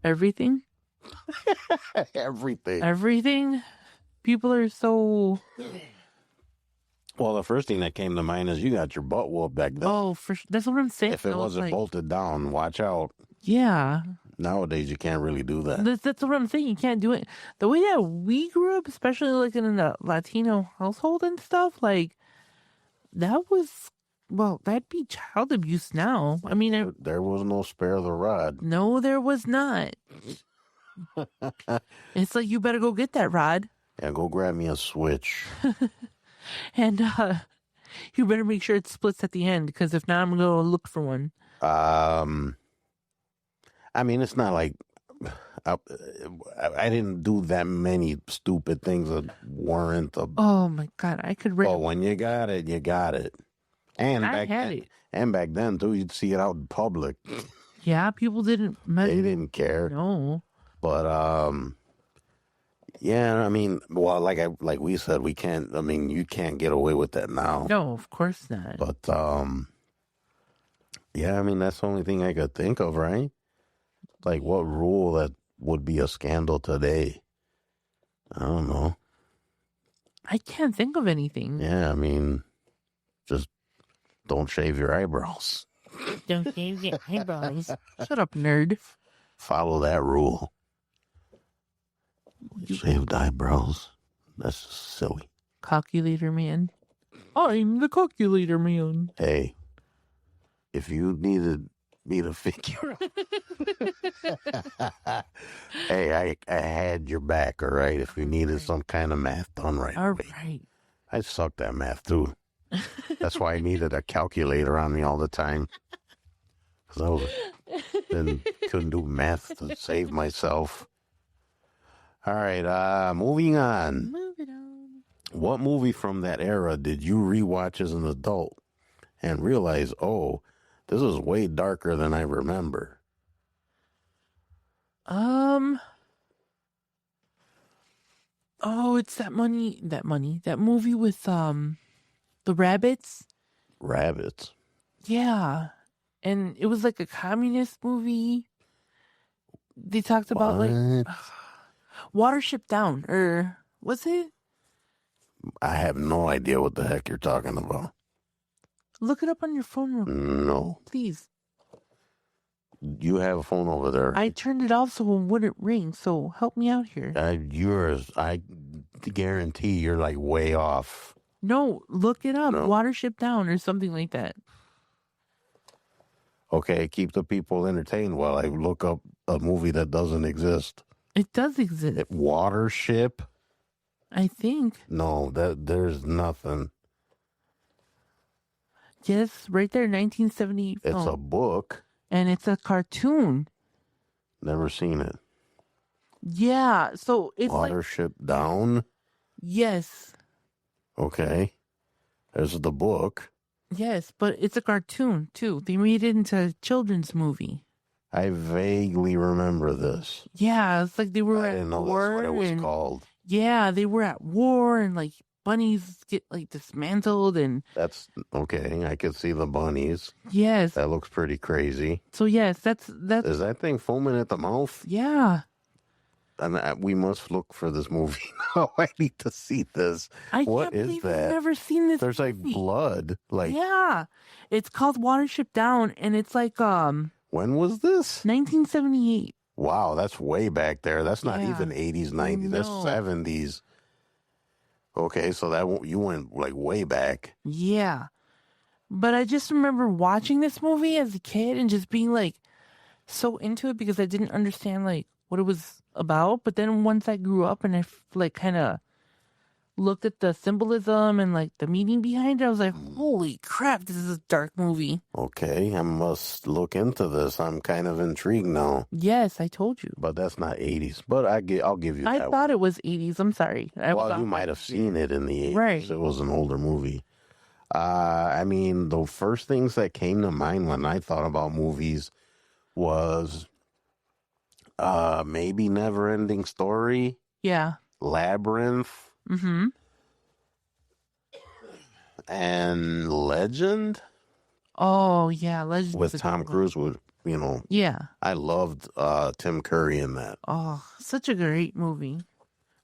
Everything? Everything. Everything? People are so... Well, the first thing that came to mind is you got your butt whooped back then. Oh, that's what I'm saying. If it I was wasn't like, bolted down, watch out. yeah, Nowadays, you can't really do that. that's what I'm saying. You can't do it the way that we grew up, especially like in a Latino household and stuff. Like that was, well, that'd be child abuse now. I mean, There was no spare the rod. no, there was not. It's like you better go get that rod, Yeah, go grab me a switch. and you better make sure it splits at the end, because if not, I'm gonna go look for one. I mean, it's not like I didn't do that many stupid things that weren't a. Oh my god, I could. But when you got it, you got it. And I had it. And back then too, you'd see it out in public. Yeah, people didn't. They didn't care. No. But yeah, I mean, well, like we said, we can't. I mean, you can't get away with that now. No, of course not. But yeah, I mean, that's the only thing I could think of, right? Like, what rule that would be a scandal today? I don't know. I can't think of anything. Yeah, I mean, just don't shave your eyebrows. Don't shave your eyebrows. Shut up, nerd. Follow that rule. Shaved eyebrows. That's just silly. Calculator man. I'm the calculator man. Hey, if you needed me to figure out. Hey, I had your back, all right? If you needed some kind of math done right All away. right. I sucked at math, too. That's why I needed a calculator on me all the time. Because couldn't do math to save myself. All right, moving on. Moving on. What movie from that era did you rewatch as an adult and realize, oh, this is way darker than I remember? Oh, it's that movie with the rabbits. Rabbits. Yeah. And it was like a communist movie. They talked about like Watership Down, or was it? I have no idea what the heck you're talking about. Look it up on your phone real quick, No. please. You have a phone over there. I turned it off so it wouldn't ring, so help me out here. I guarantee you're like way off. No, look it up. No. Watership Down or something like that. Okay, keep the people entertained while I look up a movie that doesn't exist. It does exist. Watership? I think. No, there's nothing. Yes, right there, 1978 film. It's a book. And it's a cartoon. Never seen it. Yeah, so it's like... Watership Down? Yes. Okay. There's the book. Yes, but it's a cartoon, too. They made it into a children's movie. I vaguely remember this. Yeah, it's like they were I at didn't know war. that's what it was called. Yeah, they were at war, and like bunnies get like dismantled, and That's okay. I could see the bunnies. yes. That looks pretty crazy. So yes, that's Is that thing foaming at the mouth? yeah. And we must look for this movie now. I need to see this. What can't is believe that? I've never seen this. There's like movie. blood. Like Yeah, it's called Watership Down, and it's like when was this? 1978. Wow, that's way back there. That's not Yeah. even 80s, 90s. That's No. 70s. Okay, so you went like way back. Yeah, but I just remember watching this movie as a kid and just being like so into it because I didn't understand like what it was about. But then once I grew up and I like kind of looked at the symbolism and like the meaning behind it, I was like, holy crap, this is a dark movie. Okay, I must look into this. I'm kind of intrigued now. Yes, I told you. But that's not 80s. But I'll give you I that. thought it was 80s. I'm sorry. Well, you might have seen it in the 80s. Right. It was an older movie. I mean, the first things that came to mind when I thought about movies was maybe Never-Ending Story, Yeah. Labyrinth, Mm-hmm. and Legend Oh, yeah. Legends with of Tom Glo. Cruise. With Yeah. I loved Tim Curry in that. Oh, such a great movie.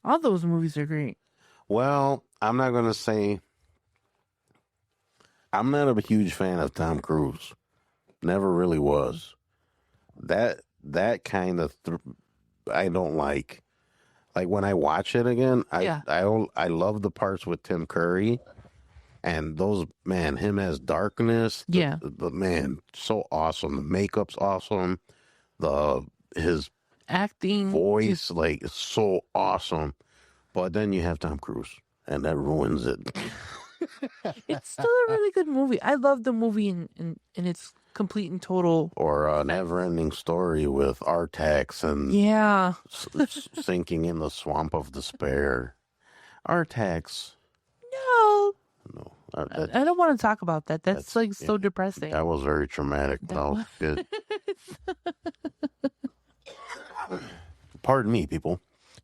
All those movies are great. Well, I'm not going to say I'm not a huge fan of Tom Cruise. Never really was. That kind of I don't like. Like when I watch it again, Yeah. I love the parts with Tim Curry and those man him as Darkness. Yeah. The man so awesome. The makeup's awesome. The his Acting. voice like is so awesome. But then you have Tom Cruise, and that ruins it. It's still a really good movie. I love the movie in its complete and total. Or a never-ending story with Artax and Yeah. sinking in the swamp of despair. Artax. No. No, I don't want to talk about that. That's like so yeah, depressing. that was very traumatic. But I was good. Pardon me, people.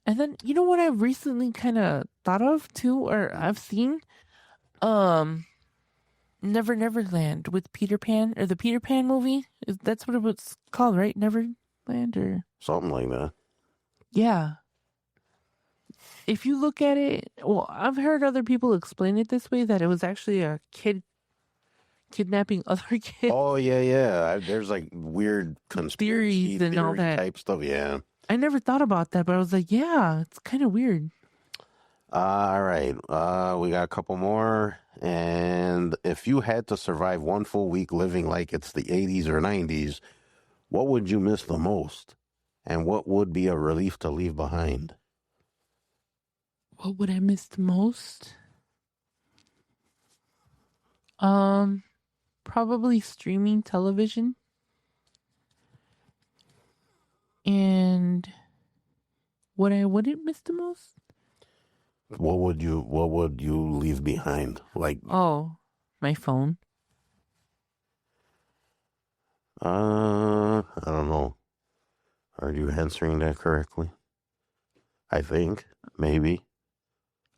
And then you know what I've recently kind of thought of too, or I've seen, Never Neverland with Peter Pan, or the Peter Pan movie. That's what it was called, right? Neverland, or Something like that. yeah. If you look at it, well, I've heard other people explain it this way, that it was actually a kid kidnapping other kids. Oh yeah. There's like weird conspiracy Theories and all theory that. type stuff. Yeah. I never thought about that, but I was like, yeah, it's kind of weird. All right. We got a couple more. And if you had to survive one full week living like it's the 80s or 90s, what would you miss the most? And what would be a relief to leave behind? What would I miss the most? Probably streaming television. And what I wouldn't miss the most? What would you leave behind? Like Oh, my phone. I don't know. Are you answering that correctly? I think maybe.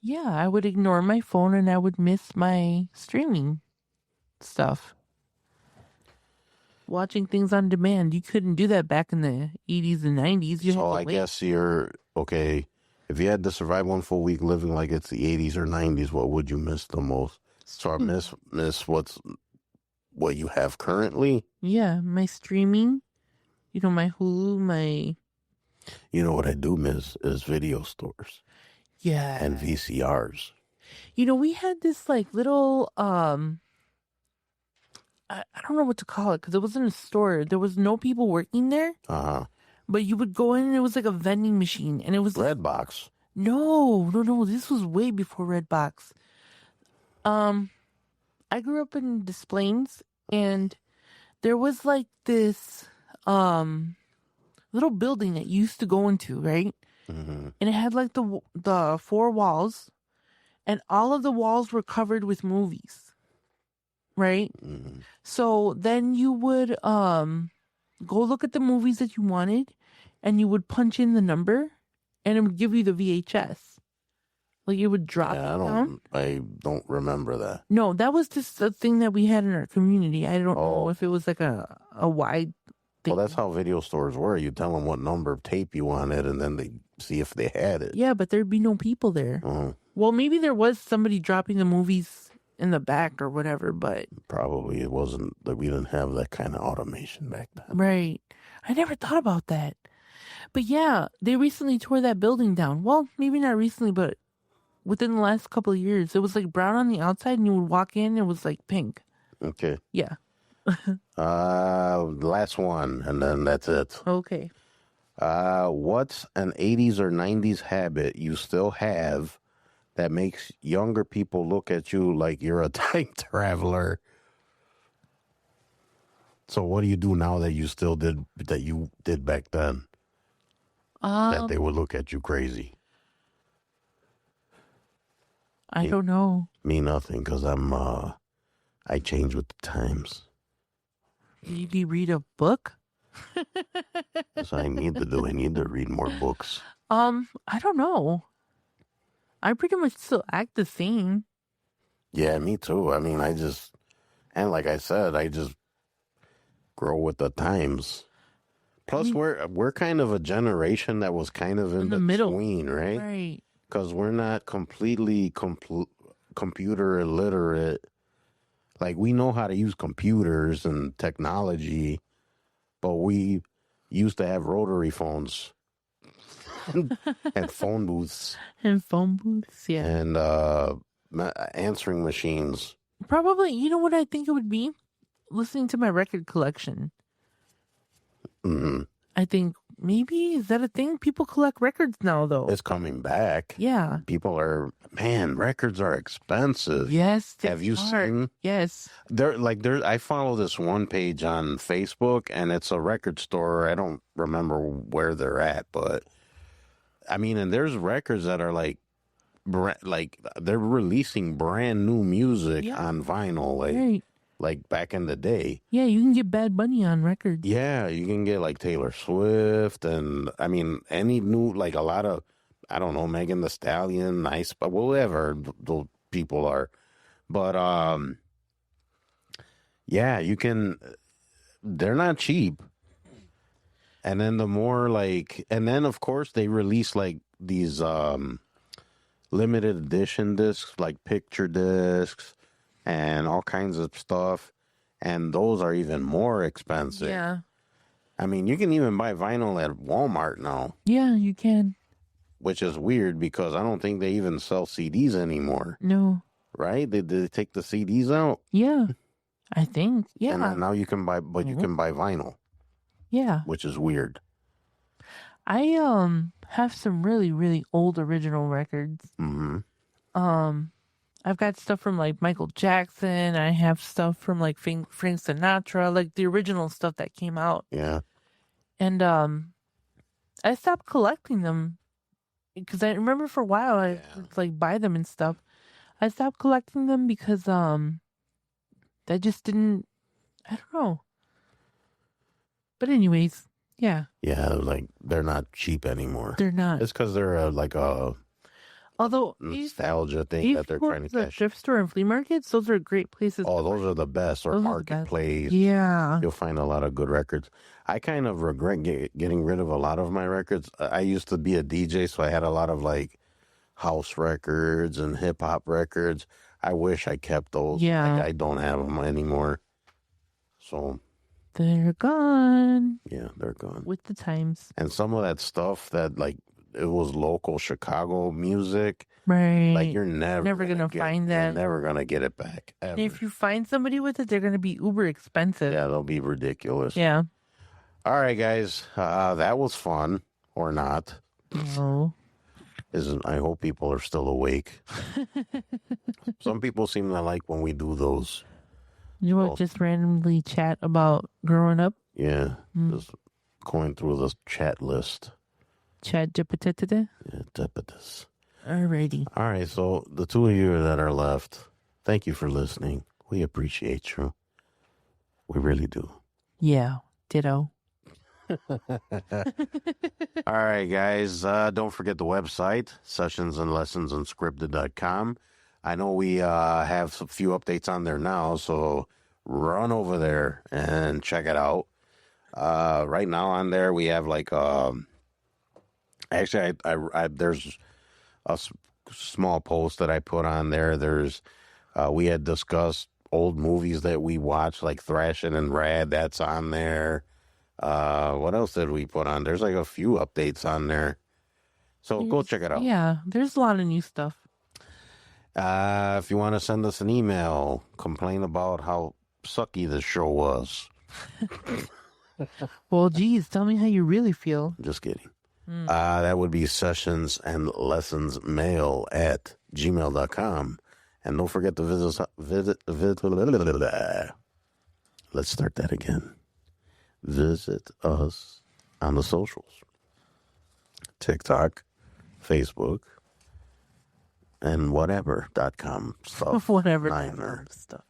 Yeah, I would ignore my phone and I would miss my streaming stuff. Watching things on demand. You couldn't do that back in the 80s and 90s. You had So to I wait. guess you're okay. If you had to survive one full week living like it's the 80s or 90s, what would you miss the most? So I miss what you have currently. Yeah, my streaming. You know, my Hulu, my... You know what I do miss is video stores Yeah. and VCRs. You know, we had this like little I don't know what to call it because it wasn't a store. There was no people working there, but you would go in and it was like a vending machine, and it was Redbox. no. This was way before Redbox. I grew up in Des Plaines, and there was like this little building that you used to go into, right? Mm-hmm. And it had like the four walls, and all of the walls were covered with movies, right? Mm-hmm. So then you would go look at the movies that you wanted, and you would punch in the number, and it would give you the VHS. Like it would drop Yeah, down. I don't remember that. No, that was just a thing that we had in our community. I don't know if it was like a wide thing. Well, that's how video stores were. You tell them what number of tape you wanted, and then they see if they had it. Yeah, but there'd be no people there. Well, maybe there was somebody dropping the movies in the back or whatever, but Probably it wasn't that we didn't have that kind of automation back then. right. I never thought about that. But yeah, they recently tore that building down. Well, maybe not recently, but within the last couple of years. It was like brown on the outside, and you would walk in, it was like pink. Okay. Yeah. Last one, and then that's it. Okay. What's an 80s or 90s habit you still have that makes younger people look at you like you're a time traveler? So what do you do now that you still did that you did back then? That they would look at you crazy. I don't know. Me nothing, because I change with the times. Maybe read a book? That's what I need to do. I need to read more books. I don't know. I pretty much still act the same. Yeah, me too. I mean, and like I said, I just grow with the times. Plus, we're kind of a generation that was kind of in the middle, between, right? Right. Because we're not completely computer illiterate. Like, we know how to use computers and technology, but we used to have rotary phones and phone booths And phone booths, yeah. and answering machines. Probably, you know what I think it would be? Listening to my record collection. Hmm. I think maybe, is that a thing? People collect records now, though. It's coming back. Yeah. People are, man, records are expensive. Yes. they Have you are. seen? Yes. I follow this one page on Facebook, and it's a record store. I don't remember where they're at, but I mean, and there's records that are like they're releasing brand new music Yeah. on vinyl, Right. like back in the day. Yeah, you can get Bad Bunny on records. Yeah, you can get like Taylor Swift, and I mean any new, like a lot of, I don't know, Megan Thee Stallion, Nice, but whatever those people are. But yeah, you can. They're not cheap. And then and then of course they release like these limited edition discs, like picture discs and all kinds of stuff. And those are even more expensive. Yeah. I mean, you can even buy vinyl at Walmart now, Yeah, you can. which is weird because I don't think they even sell CDs anymore, No. right? They take the CDs out, Yeah. I think. Yeah. and then now you can buy, but you can buy vinyl, Yeah. which is weird. I have some really, really old original records. Hmm. I've got stuff from like Michael Jackson. I have stuff from like Frank Sinatra, like the original stuff that came out. Yeah. And I stopped collecting them because I remember for a while I would like buy them and stuff. I stopped collecting them because I just didn't. I don't know. But anyways, yeah, Yeah, like they're not cheap anymore. they're not. It's because they're like a Although nostalgia thing that they're trying to the cash. thrift store and flea markets, those are great places. Oh, those are the best. Or Those are the best. Marketplace. Yeah. You'll find a lot of good records. I kind of regret getting rid of a lot of my records. I used to be a DJ, so I had a lot of like house records and hip hop records. I wish I kept those. Yeah. I don't have them anymore. So, They're gone yeah, they're gone. with the times. And some of that stuff that like it was local Chicago music. Right. Like you're never gonna find that. You're never gonna get it back. Ever. And if you find somebody with it, they're going to be uber expensive. Yeah, they'll be ridiculous. Yeah. All right, guys, that was fun or not. No. I hope people are still awake. Some people seem to like when we do those. You want just randomly chat about growing up? Yeah, just going through the chat list. Chat jipatitita? Yeah, depetus. Alrighty. All right, so the two of you that are left, thank you for listening. We appreciate you. We really do. Yeah. Ditto. All right, guys. Don't forget the website, sessionsandlessonsunscripted.com. I know we have a few updates on there now, so run over there and check it out. Right now on there, we have like actually, there's a small post that I put on there. There's we had discussed old movies that we watched, like Thrashing and Rad. That's on there. What else did we put on? There's like a few updates on there. So go check it out. Yeah. There's a lot of new stuff. If you want to send us an email, complain about how sucky the show was. Well, geez, tell me how you really feel. Just kidding. That would be sessionsandlessonsmail@gmail.com. And don't forget to visit. Let's start that again. Visit us on the socials. TikTok, Facebook, and whatever.com stuff. Whatever. Niner. Stuff.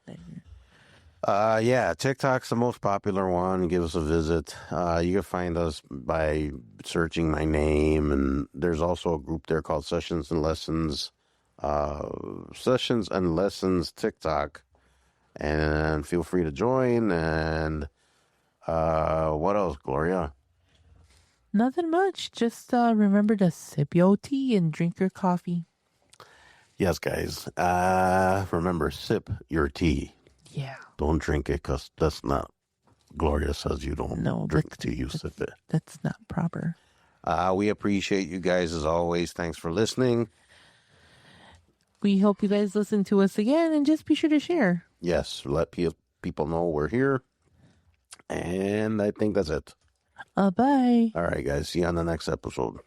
Yeah, TikTok's the most popular one. Give us a visit. You can find us by searching my name, and there's also a group there called Sessions and Lessons TikTok. And feel free to join. And what else, Gloria? Nothing much. Just remember to sip your tea and drink your coffee. Yes, guys. Remember, sip your tea. Yeah. Don't drink it because that's not. Gloria says you don't drink till you sip it. That's not proper. We appreciate you guys as always. Thanks for listening. We hope you guys listen to us again, and just be sure to share. Yes, let people know we're here. And I think that's it. Bye. All right, guys. See you on the next episode.